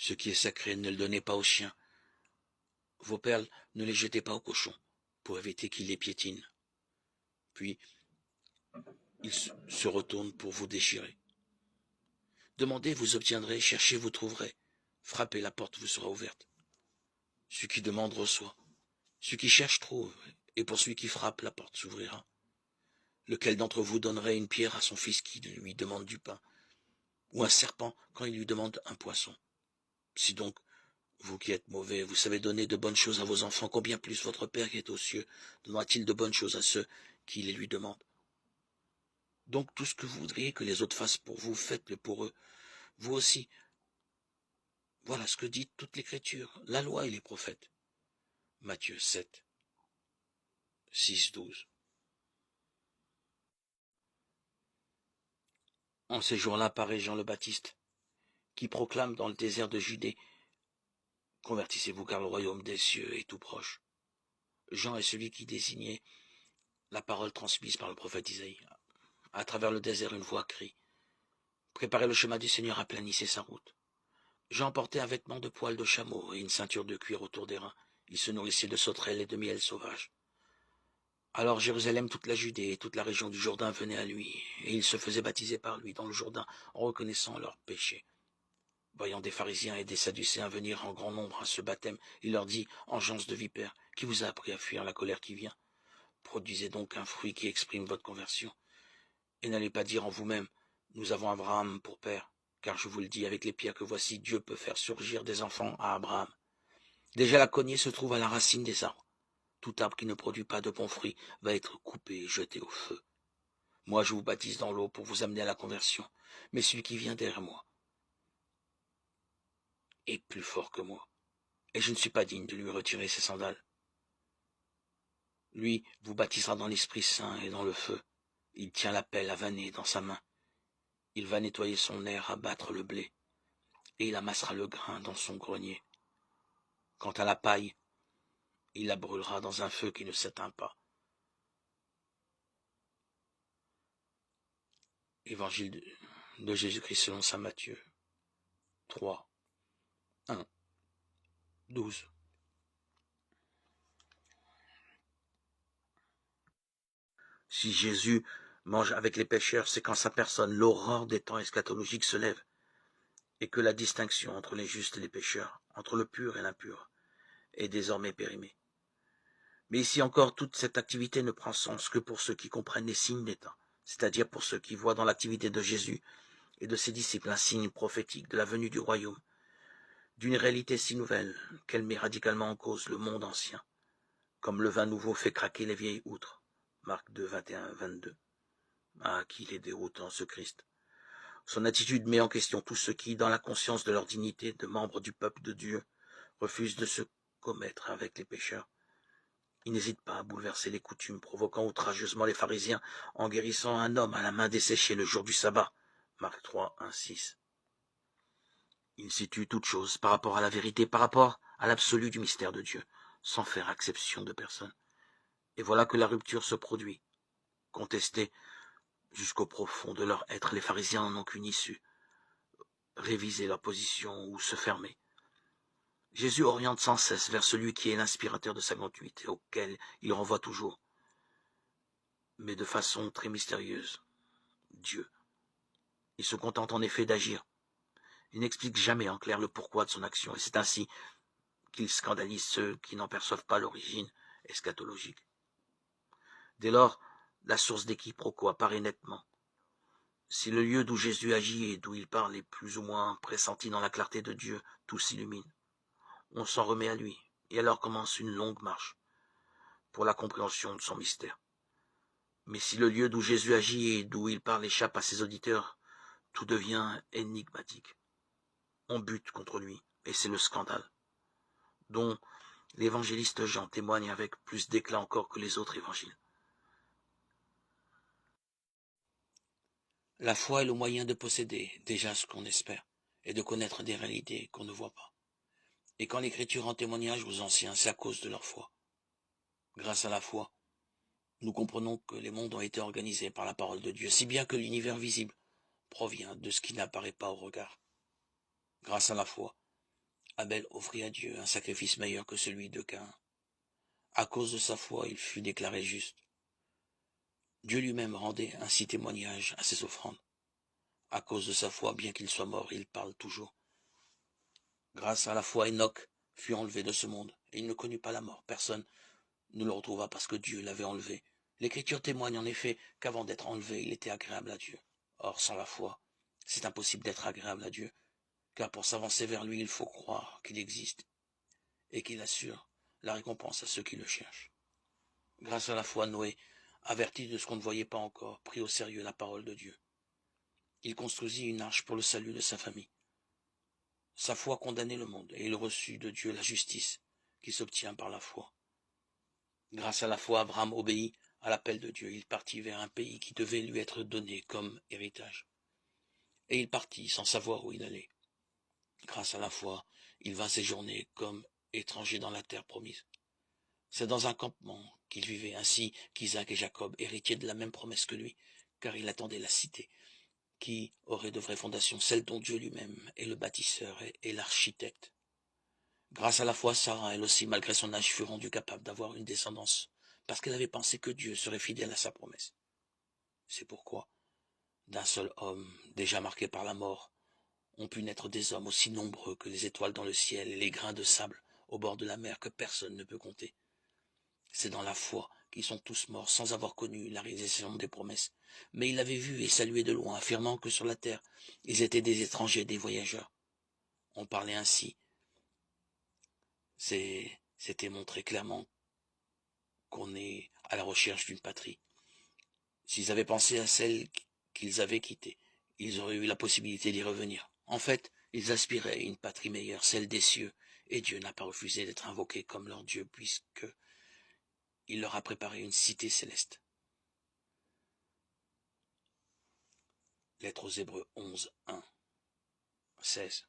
Ce qui est sacré, ne le donnez pas aux chiens. Vos perles, ne les jetez pas aux cochons, pour éviter qu'ils les piétinent. Puis, il se retourne pour vous déchirer. Demandez, vous obtiendrez, cherchez, vous trouverez. Frappez, la porte vous sera ouverte. Celui qui demande reçoit. Celui qui cherche trouve, et pour celui qui frappe, la porte s'ouvrira. Lequel d'entre vous donnerait une pierre à son fils qui lui demande du pain, ou un serpent quand il lui demande un poisson? Si donc, vous qui êtes mauvais, vous savez donner de bonnes choses à vos enfants, combien plus votre Père qui est aux cieux donnera-t-il de bonnes choses à ceux qui les lui demandent? Donc tout ce que vous voudriez que les autres fassent pour vous, faites-le pour eux. Vous aussi. Voilà ce que dit toute l'Écriture, la loi et les prophètes. Matthieu 7, 6, 12. En ces jours-là paraît Jean le Baptiste, qui proclame dans le désert de Judée: convertissez-vous car le royaume des cieux est tout proche. Jean est celui qui désignait la parole transmise par le prophète Isaïe. À travers le désert, une voix crie: préparez le chemin du Seigneur, aplanissez sa route. Jean portait un vêtement de poil de chameau et une ceinture de cuir autour des reins. Il se nourrissait de sauterelles et de miel sauvage. Alors Jérusalem, toute la Judée et toute la région du Jourdain venaient à lui, et ils se faisaient baptiser par lui dans le Jourdain en reconnaissant leurs péchés. Voyant des pharisiens et des sadducéens venir en grand nombre à ce baptême, il leur dit: engeance de vipères, qui vous a appris à fuir la colère qui vient? Produisez donc un fruit qui exprime votre conversion. Et n'allez pas dire en vous-même: nous avons Abraham pour père, car je vous le dis avec les pierres que voici, Dieu peut faire surgir des enfants à Abraham. Déjà la cognée se trouve à la racine des arbres. Tout arbre qui ne produit pas de bons fruits va être coupé et jeté au feu. Moi je vous baptise dans l'eau pour vous amener à la conversion, mais celui qui vient derrière moi est plus fort que moi, et je ne suis pas digne de lui retirer ses sandales. Lui vous baptisera dans l'Esprit Saint et dans le feu. Il tient la pelle avanée dans sa main. Il va nettoyer son aire, abattre le blé, et il amassera le grain dans son grenier. Quant à la paille, il la brûlera dans un feu qui ne s'éteint pas. Évangile de Jésus-Christ selon saint Matthieu 3, 1, 12. Si Jésus mange avec les pécheurs, c'est qu'en sa personne, l'aurore des temps eschatologiques se lève, et que la distinction entre les justes et les pécheurs, entre le pur et l'impur, est désormais périmée. Mais ici encore, toute cette activité ne prend sens que pour ceux qui comprennent les signes des temps, c'est-à-dire pour ceux qui voient dans l'activité de Jésus et de ses disciples un signe prophétique de la venue du royaume, d'une réalité si nouvelle qu'elle met radicalement en cause le monde ancien, comme le vin nouveau fait craquer les vieilles outres. Marc 2, 21, 22. Ah, qu'il est déroutant ce Christ. Son attitude met en question tous ceux qui, dans la conscience de leur dignité de membres du peuple de Dieu, refusent de se commettre avec les pécheurs. Il n'hésite pas à bouleverser les coutumes, provoquant outrageusement les pharisiens en guérissant un homme à la main desséchée le jour du sabbat. Marc 3, 1, 6. Il situe toute chose par rapport à la vérité, par rapport à l'absolu du mystère de Dieu, sans faire exception de personne. Et voilà que la rupture se produit. Contestés jusqu'au profond de leur être, les pharisiens n'en ont qu'une issue: réviser leur position ou se fermer. Jésus oriente sans cesse vers celui qui est l'inspirateur de sa gratuité, auquel il renvoie toujours, mais de façon très mystérieuse: Dieu. Il se contente en effet d'agir. Il n'explique jamais en clair le pourquoi de son action, et c'est ainsi qu'il scandalise ceux qui n'en perçoivent pas l'origine eschatologique. Dès lors, la source des quiproquos apparaît nettement. Si le lieu d'où Jésus agit et d'où il parle est plus ou moins pressenti dans la clarté de Dieu, tout s'illumine. On s'en remet à lui, et alors commence une longue marche pour la compréhension de son mystère. Mais si le lieu d'où Jésus agit et d'où il parle échappe à ses auditeurs, tout devient énigmatique. On bute contre lui, et c'est le scandale, dont l'évangéliste Jean témoigne avec plus d'éclat encore que les autres évangiles. La foi est le moyen de posséder déjà ce qu'on espère, et de connaître des réalités qu'on ne voit pas. Et quand l'Écriture rend témoignage aux anciens, c'est à cause de leur foi. Grâce à la foi, nous comprenons que les mondes ont été organisés par la parole de Dieu, si bien que l'univers visible provient de ce qui n'apparaît pas au regard. Grâce à la foi, Abel offrit à Dieu un sacrifice meilleur que celui de Caïn. À cause de sa foi, il fut déclaré juste. Dieu lui-même rendait ainsi témoignage à ses offrandes. À cause de sa foi, bien qu'il soit mort, il parle toujours. Grâce à la foi, Enoch fut enlevé de ce monde, et il ne connut pas la mort. Personne ne le retrouva parce que Dieu l'avait enlevé. L'Écriture témoigne en effet qu'avant d'être enlevé, il était agréable à Dieu. Or, sans la foi, c'est impossible d'être agréable à Dieu, car pour s'avancer vers lui, il faut croire qu'il existe et qu'il assure la récompense à ceux qui le cherchent. Grâce à la foi, Noé, averti de ce qu'on ne voyait pas encore, prit au sérieux la parole de Dieu. Il construisit une arche pour le salut de sa famille. Sa foi condamnait le monde, et il reçut de Dieu la justice qui s'obtient par la foi. Grâce à la foi, Abraham obéit à l'appel de Dieu. Il partit vers un pays qui devait lui être donné comme héritage. Et il partit sans savoir où il allait. Grâce à la foi, il vint séjourner comme étranger dans la terre promise. C'est dans un campement qu'il vivait, ainsi qu'Isaac et Jacob, héritiers de la même promesse que lui, car il attendait la cité, qui aurait de vraies fondations, celle dont Dieu lui-même est le bâtisseur et l'architecte. Grâce à la foi, Sarah, elle aussi, malgré son âge, fut rendue capable d'avoir une descendance, parce qu'elle avait pensé que Dieu serait fidèle à sa promesse. C'est pourquoi, d'un seul homme, déjà marqué par la mort, ont pu naître des hommes aussi nombreux que les étoiles dans le ciel et les grains de sable au bord de la mer que personne ne peut compter. C'est dans la foi qu'ils sont tous morts sans avoir connu la réalisation des promesses. Mais il l'avait vu et salué de loin, affirmant que sur la terre, ils étaient des étrangers, des voyageurs. On parlait ainsi. C'était montré clairement qu'on est à la recherche d'une patrie. S'ils avaient pensé à celle qu'ils avaient quittée, ils auraient eu la possibilité d'y revenir. En fait, ils aspiraient à une patrie meilleure, celle des cieux, et Dieu n'a pas refusé d'être invoqué comme leur Dieu, puisque il leur a préparé une cité céleste. Lettre aux Hébreux 11, 1, 16.